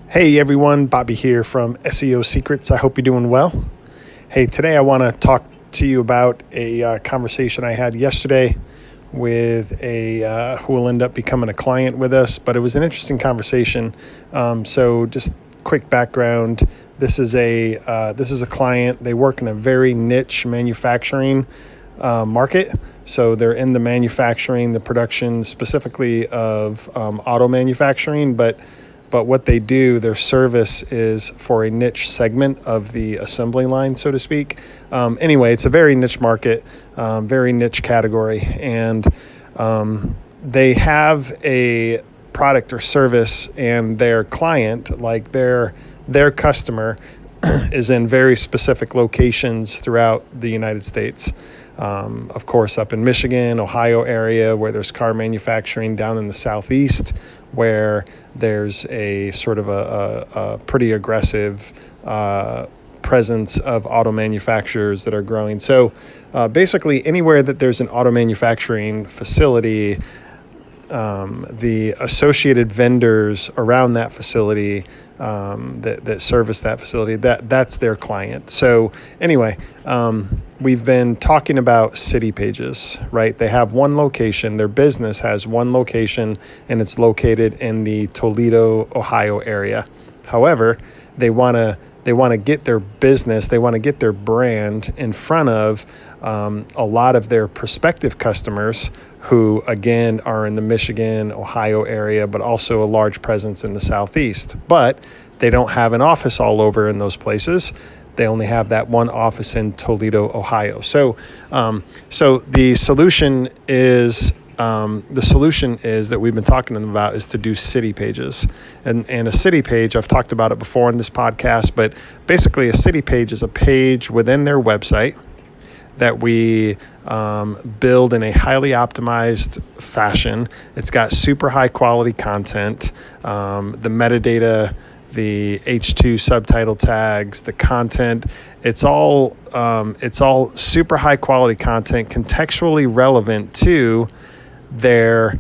Hey everyone, Bobby here from SEO Secrets. I hope you're doing well. Hey, today I want to talk to you about a conversation I had yesterday with a who will end up becoming a client with us, but it was an interesting conversation. So just quick background: this is a client. They work in a very niche manufacturing market. So they're in the manufacturing, the production specifically of auto manufacturing, but what they do, their service is for a niche segment of the assembly line, so to speak. Anyway, it's a very niche market, very niche category, and they have a product or service, and their client, like their customer, is in very specific locations throughout the United States. Of course, up in Michigan, Ohio area, where there's car manufacturing, down in the Southeast, where there's a sort of a pretty aggressive presence of auto manufacturers that are growing. So basically, anywhere that there's an auto manufacturing facility, the associated vendors around that facility that service that facility, that's their client. So anyway, we've been talking about city pages, right? They have one location. Their business has one location, and it's located in the Toledo, Ohio area. However, they want to get their business, they want to get their brand in front of a lot of their prospective customers who, again, are in the Michigan, Ohio area, but also a large presence in the Southeast. But they don't have an office all over in those places. They only have that one office in Toledo, Ohio. So the solution is that we've been talking to them about is to do city pages. And a city page, I've talked about it before in this podcast, but basically a city page is a page within their website that we build in a highly optimized fashion. It's got super high quality content, the metadata, the H2 subtitle tags, the content. It's all super high quality content, contextually relevant to their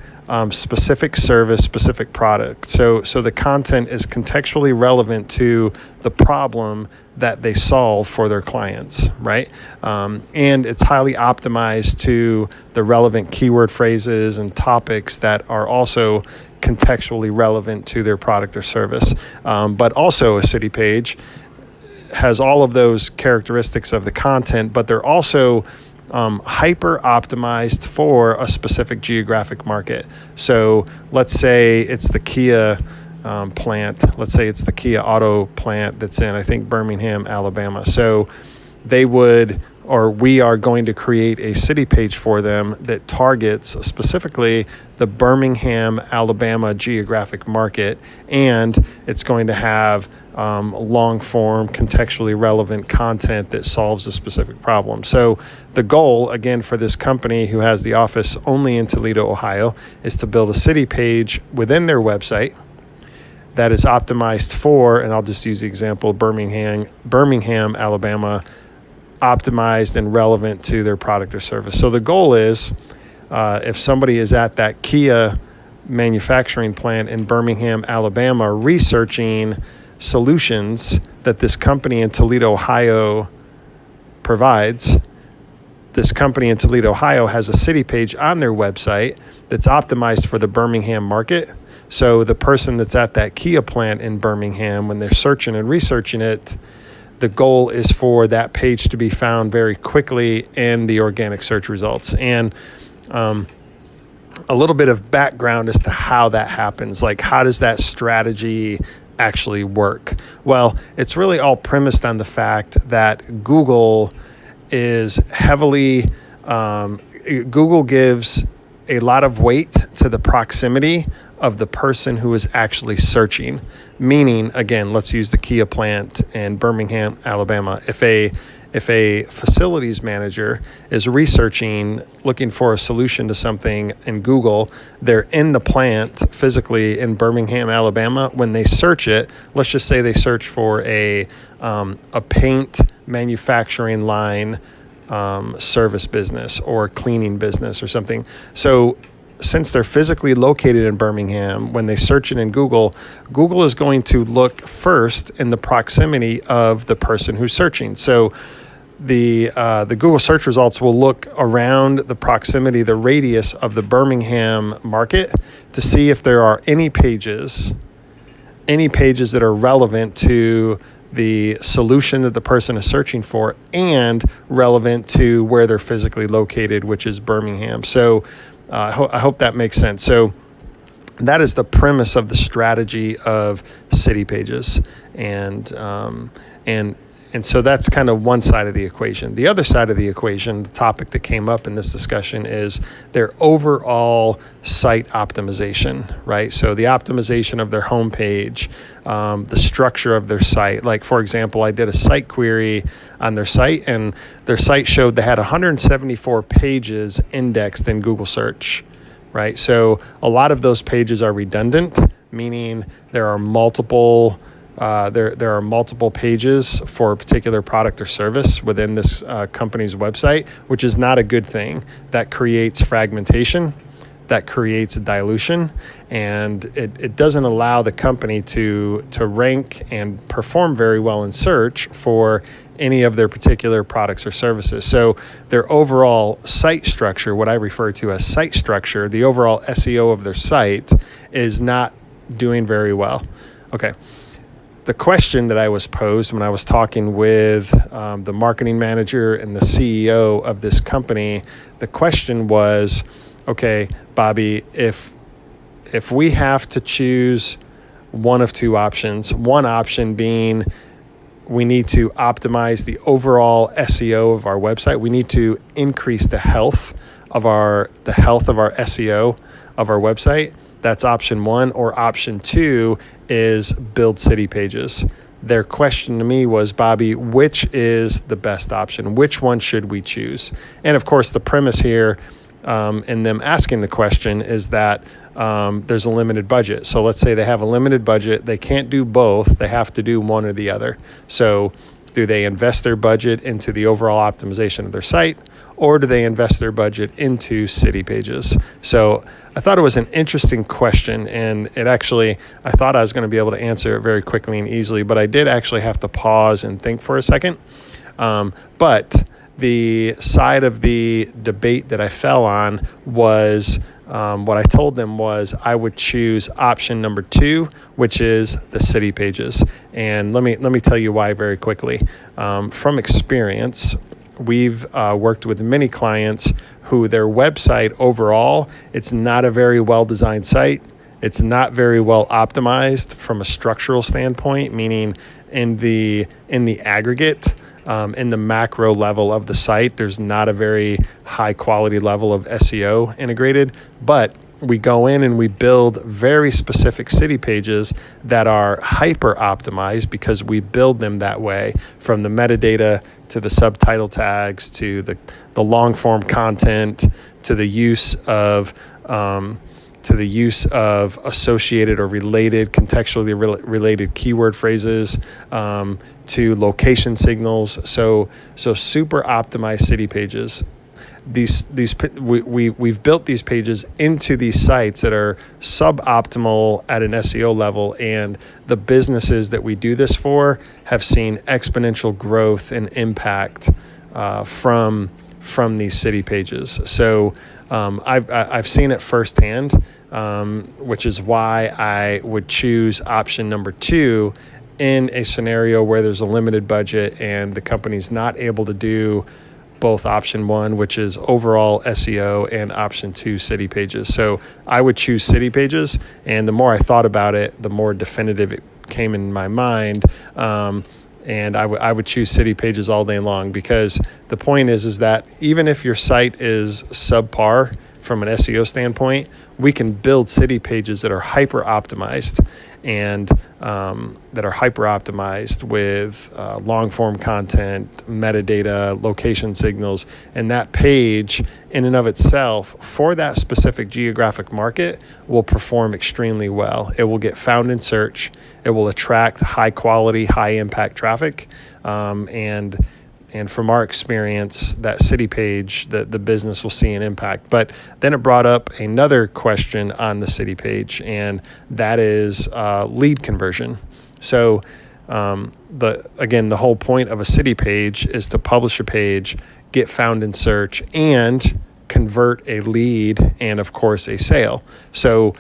specific service, specific product. So the content is contextually relevant to the problem that they solve for their clients, right? And it's highly optimized to the relevant keyword phrases and topics that are also contextually relevant to their product or service. But also a city page has all of those characteristics of the content, but they're also hyper optimized for a specific geographic market. So let's say it's the Kia plant. Let's say it's the Kia auto plant that's in, I think, Birmingham, Alabama. So we are going to create a city page for them that targets specifically the Birmingham, Alabama geographic market, and it's going to have long form, contextually relevant content that solves a specific problem. So the goal, again, for this company who has the office only in Toledo, Ohio, is to build a city page within their website that is optimized for, and I'll just use the example, Birmingham, Alabama, optimized and relevant to their product or service. So the goal is, if somebody is at that Kia manufacturing plant in Birmingham, Alabama, researching solutions that this company in Toledo, Ohio provides, this company in Toledo, Ohio has a city page on their website that's optimized for the Birmingham market. So the person that's at that Kia plant in Birmingham, when they're searching and researching it, the goal is for that page to be found very quickly in the organic search results. And a little bit of background as to how that happens. Like, how does that strategy actually work? Well, it's really all premised on the fact that Google is heavily, Google gives a lot of weight to the proximity of the person who is actually searching. Meaning, again, let's use the Kia plant in Birmingham, Alabama. If a facilities manager is researching, looking for a solution to something in Google, they're in the plant physically in Birmingham, Alabama. When they search it, let's just say they search for a paint manufacturing line service business or cleaning business or something. So since they're physically located in Birmingham, when they search it in Google, Google is going to look first in the proximity of the person who's searching. So the Google search results will look around the proximity, the radius of the Birmingham market, to see if there are any pages that are relevant to the solution that the person is searching for and relevant to where they're physically located, which is Birmingham. So I hope that makes sense. So that is the premise of the strategy of city pages, and so that's kind of one side of the equation. The other side of the equation, the topic that came up in this discussion, is their overall site optimization, right? So the optimization of their homepage, the structure of their site. Like, for example, I did a site query on their site, and their site showed they had 174 pages indexed in Google search, right? So a lot of those pages are redundant, meaning there are multiple there are multiple pages for a particular product or service within this company's website, which is not a good thing. That creates fragmentation, that creates dilution, and it doesn't allow the company to rank and perform very well in search for any of their particular products or services. So their overall site structure, what I refer to as site structure, the overall SEO of their site, is not doing very well. Okay. The question that I was posed when I was talking with the marketing manager and the CEO of this company, the question was, okay, Bobby, if we have to choose one of two options, one option being we need to optimize the overall SEO of our website, we need to increase the health of our SEO of our website. That's option one. Or option two is build city pages. Their question to me was, Bobby, which is the best option? Which one should we choose? And of course, the premise here in them asking the question is that there's a limited budget. So let's say they have a limited budget. They can't do both. They have to do one or the other. So do they invest their budget into the overall optimization of their site, or do they invest their budget into city pages? So I thought it was an interesting question, and I thought I was going to be able to answer it very quickly and easily, but I did actually have to pause and think for a second. But the side of the debate that I fell on was what I told them was I would choose option number two, which is the city pages. And let me tell you why very quickly. From experience, we've worked with many clients who their website overall, it's not a very well-designed site. It's not very well optimized from a structural standpoint, meaning in the aggregate, in the macro level of the site, there's not a very high quality level of SEO integrated, but we go in and we build very specific city pages that are hyper optimized because we build them that way, from the metadata to the subtitle tags to the long form content to the use of associated or related, contextually related keyword phrases, to location signals. So super optimized city pages. We've built these pages into these sites that are suboptimal at an SEO level, and the businesses that we do this for have seen exponential growth and impact from these city pages. So I've seen it firsthand, which is why I would choose option number two in a scenario where there's a limited budget and the company's not able to do both option one, which is overall SEO, and option two, city pages. So I would choose city pages, and the more I thought about it, the more definitive it came in my mind. And I would choose city pages all day long, because the point is that even if your site is subpar from an SEO standpoint, we can build city pages that are hyper optimized and with long form content, metadata, location signals, and that page in and of itself for that specific geographic market will perform extremely well. It will get found in search. It will attract high quality, high impact traffic, and And from our experience, that city page, the business will see an impact. But then it brought up another question on the city page, and that is lead conversion. So the whole point of a city page is to publish a page, get found in search, and convert a lead and, of course, a sale. So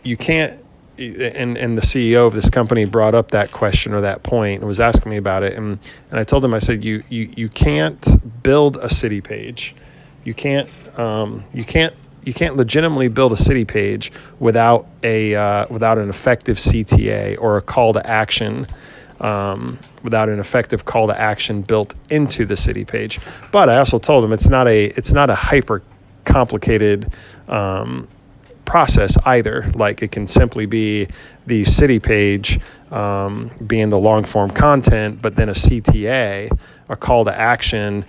you can't. And the CEO of this company brought up that question or that point and was asking me about it. And I told him, I said, you can't build a city page. You can't legitimately build a city page without an effective CTA or a call to action, without an effective call to action built into the city page. But I also told him it's not a hyper complicated process either. Like, it can simply be the city page being the long form content, but then a CTA, a call to action,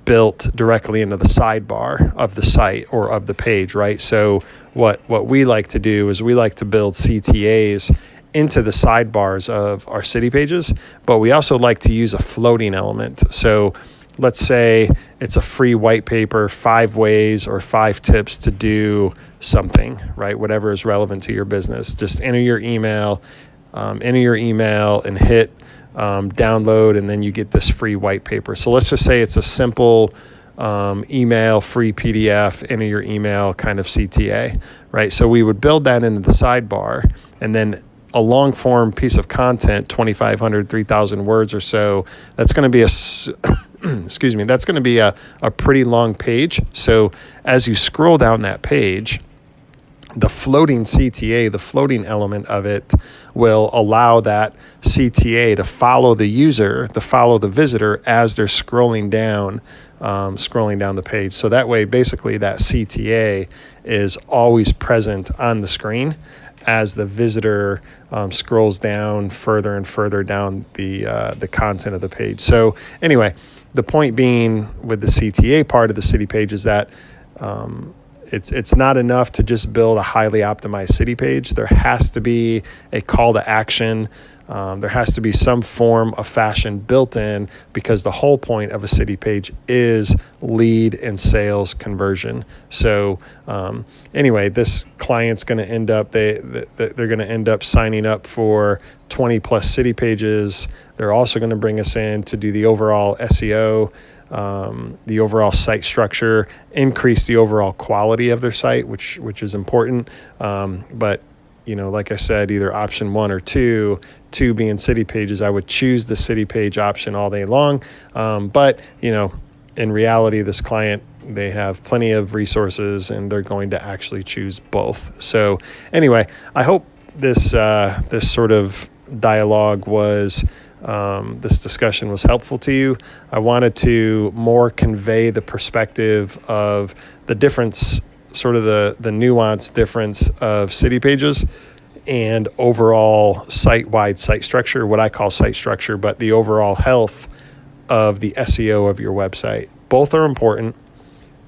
built directly into the sidebar of the site or of the page, right? So what we like to do is we like to build CTAs into the sidebars of our city pages, but we also like to use a floating element. So let's say it's a free white paper, 5 ways or 5 tips to do something, right? Whatever is relevant to your business. Just enter your email and hit download, and then you get this free white paper. So let's just say it's a simple email, free PDF, enter your email kind of CTA, right? So we would build that into the sidebar, and then a long form piece of content, 2,500, 3,000 words or so, that's going to be that's going to be a pretty long page. So as you scroll down that page, the floating CTA, the floating element of it, will allow that CTA to follow the user, to follow the visitor as they're scrolling down the page. So that way, basically, that CTA is always present on the screen as the visitor scrolls down further and further down the content of the page. So anyway, the point being with the CTA part of the city page is that it's not enough to just build a highly optimized city page. There has to be a call to action. There has to be some form of fashion built in, because the whole point of a city page is lead and sales conversion. So anyway, this client's going to end up, they're going to end up signing up for 20 plus city pages. They're also going to bring us in to do the overall SEO, the overall site structure, increase the overall quality of their site, which is important. But like I said, either option 1 or 2 being city pages, I would choose the city page option all day long. But in reality, this client, they have plenty of resources and they're going to actually choose both. So anyway, I hope this sort of dialogue was, this discussion was helpful to you. I wanted to more convey the perspective of the difference, sort of the nuanced difference of city pages and overall site-wide site structure, what I call site structure, but the overall health of the SEO of your website. Both are important,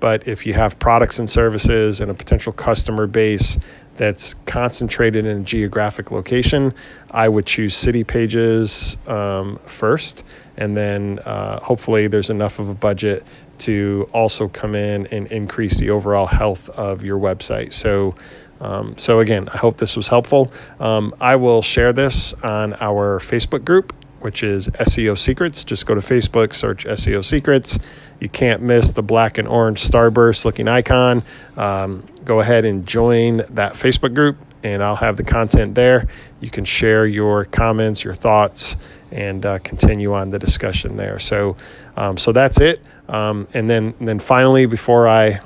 but if you have products and services and a potential customer base that's concentrated in a geographic location, I would choose city pages first, and then hopefully there's enough of a budget to also come in and increase the overall health of your website. So again, I hope this was helpful. I will share this on our Facebook group, which is SEO Secrets. Just go to Facebook, search SEO Secrets. You can't miss the black and orange starburst looking icon. Go ahead and join that Facebook group, and I'll have the content there. You can share your comments, your thoughts, and continue on the discussion there. So that's it. And then finally, before I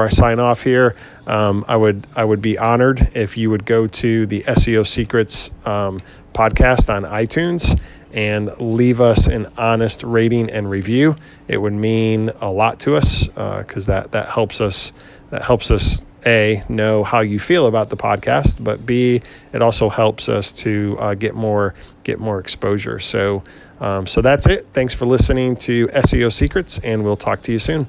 sign off here, I would be honored if you would go to the SEO Secrets podcast on iTunes and leave us an honest rating and review. It would mean a lot to us, because that helps us. That helps us, A, know how you feel about the podcast, but B, it also helps us to get more exposure. So that's it. Thanks for listening to SEO Secrets, and we'll talk to you soon.